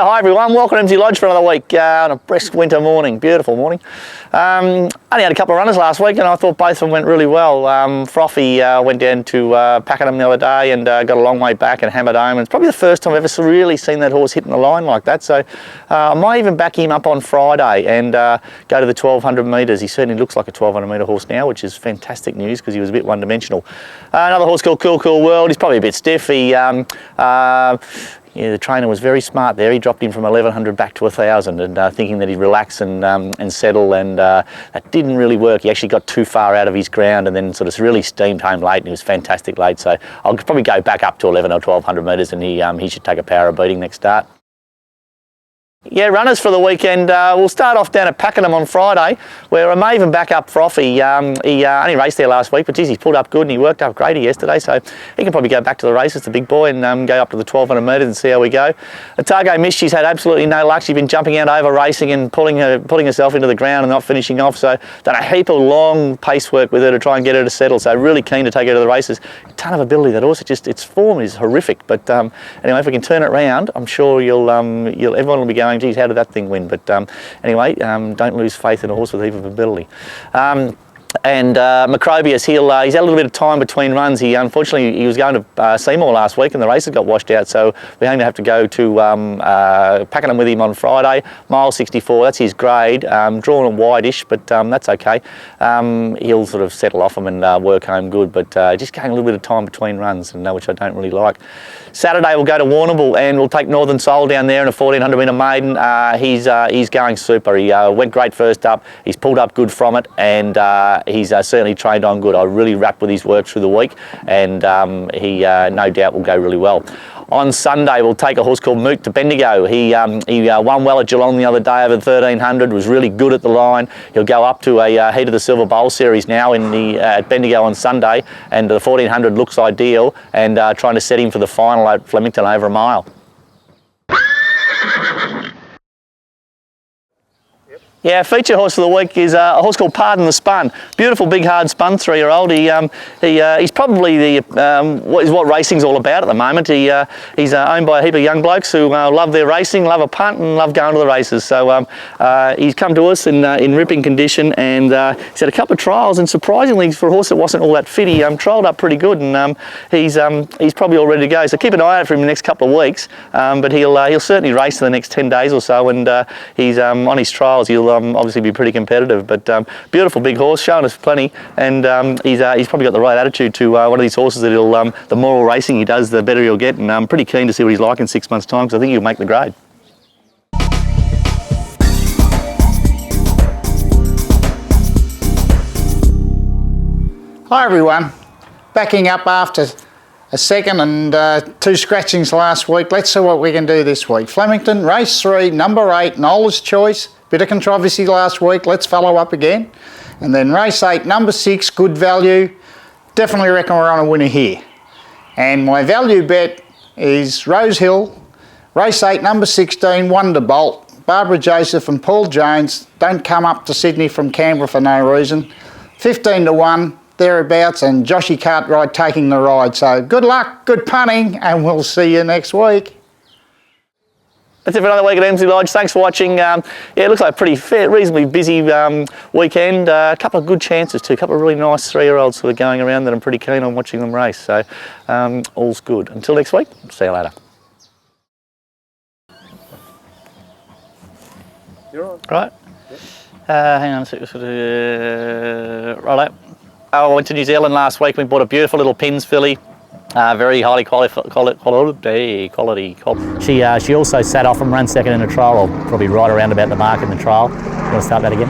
Yeah, hi everyone, welcome to Emsley Lodge for another week on a brisk winter morning, beautiful morning. Only had a couple of runners last week and I thought both of them went really well. Froffy went down to Pakenham the other day and got a long way back and hammered home. And it's probably the first time I've ever really seen that horse hitting the line like that, so I might even back him up on Friday and go to the 1200 metres. He certainly looks like a 1200 metre horse now, which is fantastic news because he was a bit one-dimensional. Another horse called Cool Cool World, he's probably a bit stiff. Yeah, the trainer was very smart there. He dropped him from 1100 back to 1000 and thinking that he'd relax and settle, and that didn't really work. He actually got too far out of his ground and then sort of really steamed home late, and he was fantastic late. So I'll probably go back up to 11 or 1200 metres and he should take a power beating next start. Yeah, runners for the weekend. We'll start off down at Pakenham on Friday, where I may even back up Froffy. He only raced there last week, but geez, he pulled up good and he worked up great yesterday, so he can probably go back to the races, the big boy, and go up to the 1200 metres and see how we go. Otago missed. She's had absolutely no luck. She's been jumping out over racing and pulling herself into the ground and not finishing off, so done a heap of long pace work with her to try and get her to settle, so really keen to take her to the races. A ton of ability, that horse. Its form is horrific, but anyway, if we can turn it around, I'm sure everyone will be going, geez, how did that thing win? But anyway, don't lose faith in a horse with a heap of ability. And Macrobius, he's had a little bit of time between runs. Unfortunately, he was going to Seymour last week and the races got washed out, so we're going to have to go to Pakenham with him on Friday. Mile 64, that's his grade, drawn and wide-ish, but that's okay. He'll sort of settle off him and work home good, but just going a little bit of time between runs, which I don't really like. Saturday we'll go to Wonderbolt and we'll take Northern Soul down there in a 1400 metre maiden. He's going super. He went great first up. He's pulled up good from it, and he's certainly trained on good. I really wrapped with his work through the week, and he no doubt will go really well. On Sunday, we'll take a horse called Moot to Bendigo. He won well at Geelong the other day over 1300, was really good at the line. He'll go up to a Heat of the Silver Bowl series now at Bendigo on Sunday, and the 1400 looks ideal, and trying to set him for the final at Flemington over a mile. Yeah, feature horse of the week is a horse called Pardon the Spun. Beautiful, big, hard Spun 3-year-old. He's probably what racing's all about at the moment. He's owned by a heap of young blokes who love their racing, love a punt, and love going to the races. So he's come to us in ripping condition, and he's had a couple of trials. And surprisingly, for a horse that wasn't all that fit, he trialled up pretty good, and he's probably all ready to go. So keep an eye out for him in the next couple of weeks. But he'll certainly race in the next 10 days or so, and he's on his trials. He'll obviously be pretty competitive, but beautiful big horse, showing us plenty, and he's probably got the right attitude to one of these horses that the more racing he does, the better he'll get, and I'm pretty keen to see what he's like in 6 months' time, because I think he'll make the grade. Hi everyone, backing up after a second and 2 scratchings last week. Let's see what we can do this week. Flemington, race 3, number 8, Noela's Choice. Bit of controversy last week, let's follow up again. And then race 8, number 6, Good Value. Definitely reckon we're on a winner here. And my value bet is Rosehill, race 8, number 16, Wonderbolt. Barbara Joseph and Paul Jones don't come up to Sydney from Canberra for no reason. 15 to 1, thereabouts, and Joshy Cartwright taking the ride. So good luck, good punting, and we'll see you next week. That's it for another week at Emsley Lodge. Thanks for watching. Yeah, it looks like a pretty reasonably busy weekend. A couple of good chances too. A couple of really nice 3-year-olds sort of going around that I'm pretty keen on watching them race. So all's good. Until next week, see you later. You're on. Right. Yep. Hang on a second. Right. I went to New Zealand last week. We bought a beautiful little Pins filly. Very highly quality. She also sat off and ran second in a trial, or probably right around about the mark in the trial. You want to start that again?